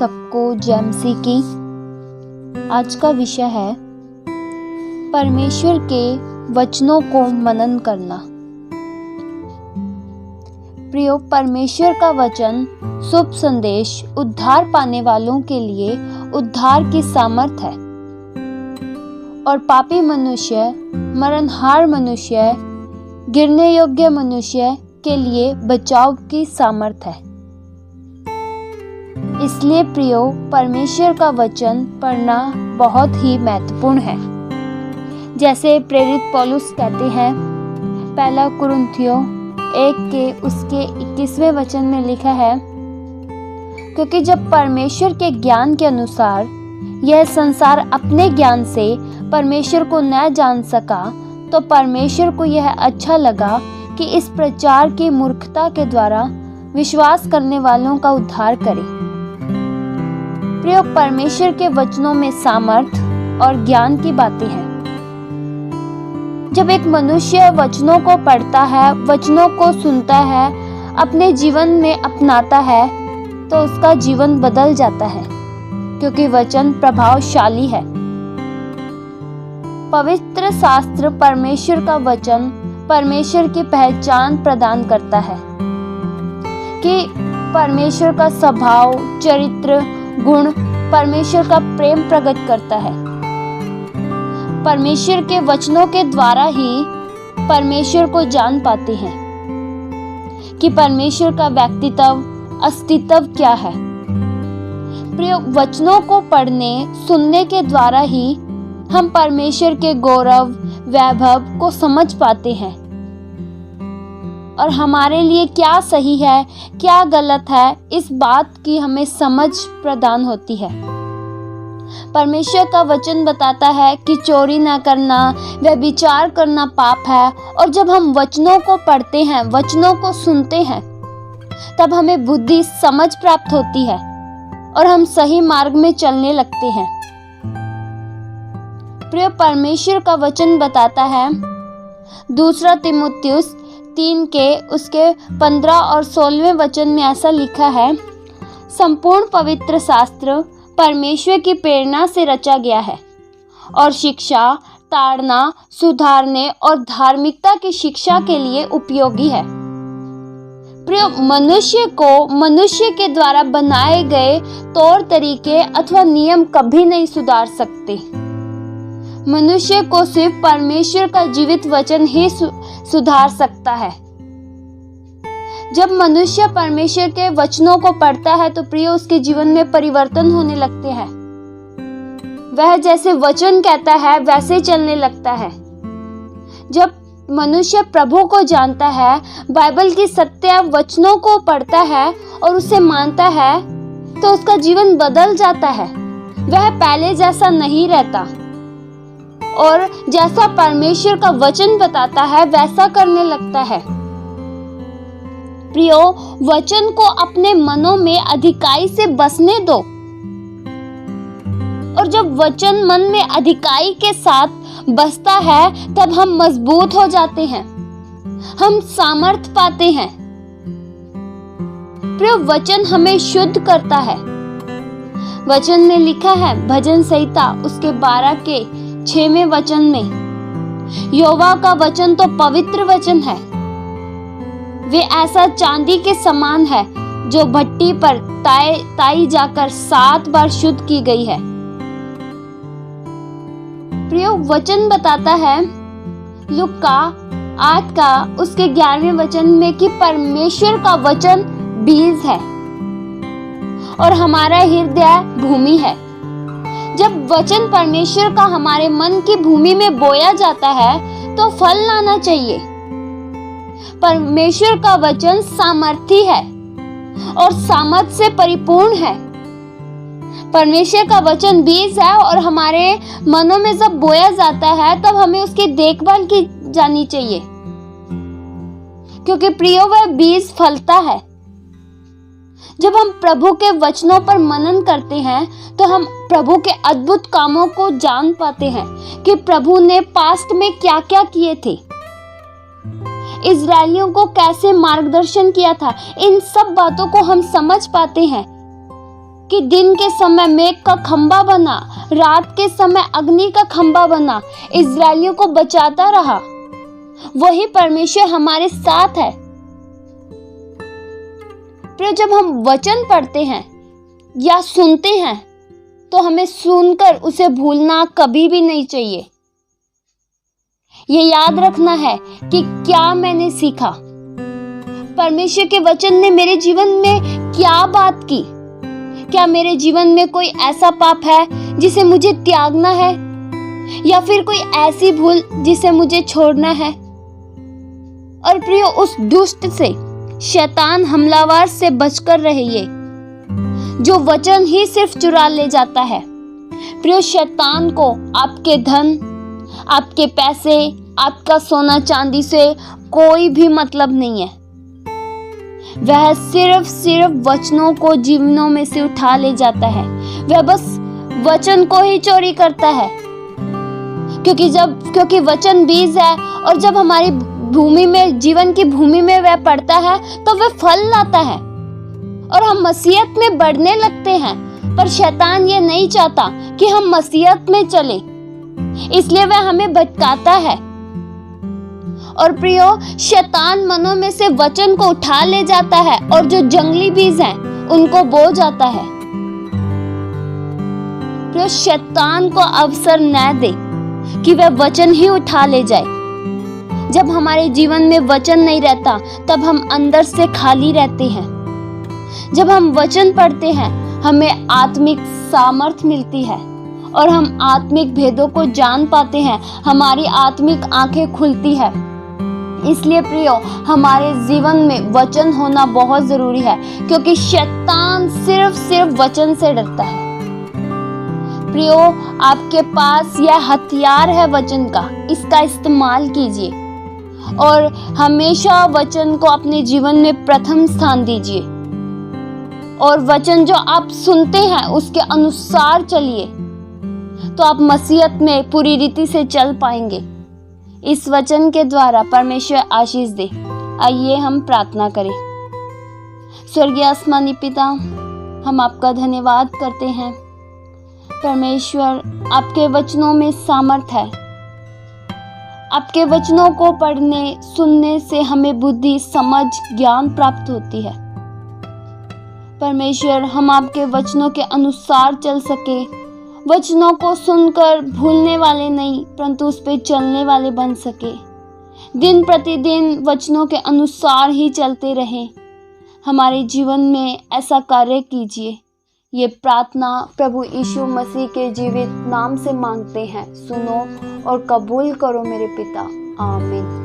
सबको जय मसीह की। आज का विषय है परमेश्वर के वचनों को मनन करना। प्रियो, परमेश्वर का वचन शुभ संदेश उद्धार पाने वालों के लिए उद्धार की सामर्थ है और पापी मनुष्य, मरणहार मनुष्य, गिरने योग्य मनुष्य के लिए बचाव की सामर्थ है। इसलिए प्रियो, परमेश्वर का वचन पढ़ना बहुत ही महत्वपूर्ण है। जैसे प्रेरित पौलुस कहते हैं, पहला कुरिन्थियों 1 के उसके 21वें वचन में लिखा है, क्योंकि जब परमेश्वर के ज्ञान के अनुसार यह संसार अपने ज्ञान से परमेश्वर को न जान सका, तो परमेश्वर को यह अच्छा लगा कि इस प्रचार की मूर्खता के द्वारा विश्वास करने वालों का उद्धार करे। प्रिय, परमेश्वर के वचनों में सामर्थ और ज्ञान की बातें हैं। जब एक मनुष्य वचनों को पढ़ता है, वचनों को सुनता है, अपने जीवन में अपनाता है, तो उसका जीवन बदल जाता है, क्योंकि वचन प्रभावशाली है। पवित्र शास्त्र परमेश्वर का वचन परमेश्वर की पहचान प्रदान करता है कि परमेश्वर का स्वभाव, चरित्र, गुण, परमेश्वर का प्रेम प्रकट करता है। परमेश्वर के वचनों के द्वारा ही परमेश्वर को जान पाते हैं कि परमेश्वर का व्यक्तित्व, अस्तित्व क्या है। प्रिय, वचनों को पढ़ने, सुनने के द्वारा ही हम परमेश्वर के गौरव, वैभव को समझ पाते हैं और हमारे लिए क्या सही है, क्या गलत है, इस बात की हमें समझ प्रदान होती है। परमेश्वर का वचन बताता है कि चोरी न करना, व्यभिचार करना पाप है, और जब हम वचनों को पढ़ते हैं, वचनों को सुनते हैं, तब हमें बुद्धि, समझ प्राप्त होती है और हम सही मार्ग में चलने लगते हैं। प्रिय, परमेश्वर का वचन बताता है, दूसरा तीमुथियुस 3 के उसके 15 और 16वें वचन में ऐसा लिखा है, संपूर्ण पवित्र शास्त्र परमेश्वर की प्रेरणा से रचा गया है और शिक्षा, ताड़ना, सुधारने और धार्मिकता की शिक्षा के लिए उपयोगी है। प्रिय, मनुष्य को मनुष्य के द्वारा बनाए गए तौर तरीके अथवा नियम कभी नहीं सुधार सकते। मनुष्य को सिर्फ परमेश्वर का जीवित वचन ही सुधार सकता है। जब मनुष्य परमेश्वर के वचनों को पढ़ता है, तो प्रिय, उसके जीवन में परिवर्तन होने लगते हैं। वह जैसे वचन कहता है वैसे चलने लगता है। जब मनुष्य प्रभु को जानता है, बाइबल की सत्य वचनों को पढ़ता है और उसे मानता है, तो उसका जीवन बदल जाता है। वह पहले जैसा नहीं रहता और जैसा परमेश्वर का वचन बताता है वैसा करने लगता है। प्रियो, वचन को अपने मनों में अधिकाई से बसने दो, और जब वचन मन में अधिकाई के साथ बसता है, तब हम मजबूत हो जाते हैं, हम सामर्थ पाते हैं। प्रियो, वचन हमें शुद्ध करता है। वचन में लिखा है, भजन संहिता उसके 12 के 6वें वचन में, यहोवा का वचन तो पवित्र वचन है, वे ऐसा चांदी के समान है जो भट्टी पर ताई जाकर 7 बार शुद्ध की गई है। प्रिय, वचन बताता है लूका 8 का उसके 11वें वचन में कि परमेश्वर का वचन बीज है और हमारा हृदय भूमि है। जब वचन परमेश्वर का हमारे मन की भूमि में बोया जाता है, तो फल लाना चाहिए। परमेश्वर का वचन सामर्थी है और सामर्थ से परिपूर्ण है। परमेश्वर का वचन बीज है और हमारे मनों में जब बोया जाता है, तब हमें उसकी देखभाल की जानी चाहिए, क्योंकि प्रियो, वह बीज फलता है। जब हम प्रभु के वचनों पर मनन करते हैं, तो हम प्रभु के अद्भुत कामों को जान पाते हैं कि प्रभु ने पास्ट में क्या क्या किए थे, इजरायलियों को कैसे मार्गदर्शन किया था। इन सब बातों को हम समझ पाते हैं कि दिन के समय मेघ का खंभा बना, रात के समय अग्नि का खंभा बना, इस्राएलियों को बचाता रहा। वही परमेश्वर हमारे साथ है। फिर जब हम वचन पढ़ते हैं या सुनते हैं तो हमें सुनकर उसे भूलना कभी भी नहीं चाहिए। ये याद रखना है कि क्या मैंने सीखा, परमेश्वर के वचन ने मेरे जीवन में क्या बात की। क्या मेरे जीवन में कोई ऐसा पाप है जिसे मुझे त्यागना है, या फिर कोई ऐसी भूल जिसे मुझे छोड़ना है। और प्रियो, उस दुष्ट से, शैतान हमलावर से बचकर रहिए जो वचन ही सिर्फ चुरा ले जाता है। प्रियो, शैतान को आपके धन, आपके पैसे, आपका सोना चांदी से कोई भी मतलब नहीं है। वह सिर्फ वचनों को जीवनों में से उठा ले जाता है। वह बस वचन को ही चोरी करता है, क्योंकि वचन बीज है, और जब हमारी भूमि में, जीवन की भूमि में वह पड़ता है तो वह फल लाता है और हम मसीहत में बढ़ने लगते हैं। पर शैतान ये नहीं चाहता कि हम मसीहत में चले, इसलिए वह हमें भटकाता है। और प्रियो, शैतान मनों में से वचन को उठा ले जाता है और जो जंगली बीज हैं उनको बो जाता है। प्रियो, शैतान को अवसर न दे कि वह वचन ही उठा ले जाए। जब हमारे जीवन में वचन नहीं रहता तब हम अंदर से खाली रहते हैं। जब हम वचन पढ़ते हैं हमें आत्मिक सामर्थ मिलती है और हम आत्मिक भेदों को जान पाते हैं। हमारी आत्मिक आंखें खुलती है। इसलिए प्रियो, हमारे जीवन में वचन होना बहुत जरूरी है, क्योंकि शैतान सिर्फ वचन से डरता है। प्रियो, आपके पास यह हथियार है वचन का, इसका इस्तेमाल कीजिए और हमेशा वचन को अपने जीवन में प्रथम स्थान दीजिए। और वचन जो आप सुनते हैं उसके अनुसार चलिए, तो आप मसीहत में पूरी रीति से चल पाएंगे। इस वचन के द्वारा परमेश्वर आशीष दे। आइए हम प्रार्थना करें। स्वर्गीय आसमानी पिता, हम आपका धन्यवाद करते हैं। परमेश्वर, आपके वचनों में सामर्थ है। आपके वचनों को पढ़ने सुनने से हमें बुद्धि, समझ, ज्ञान प्राप्त होती है। परमेश्वर, हम आपके वचनों के अनुसार चल सके, वचनों को सुनकर भूलने वाले नहीं परंतु उस पर चलने वाले बन सके। दिन प्रतिदिन वचनों के अनुसार ही चलते रहें। हमारे जीवन में ऐसा कार्य कीजिए। ये प्रार्थना प्रभु यीशु मसीह के जीवित नाम से मांगते हैं। सुनो और कबूल करो मेरे पिता। आमीन।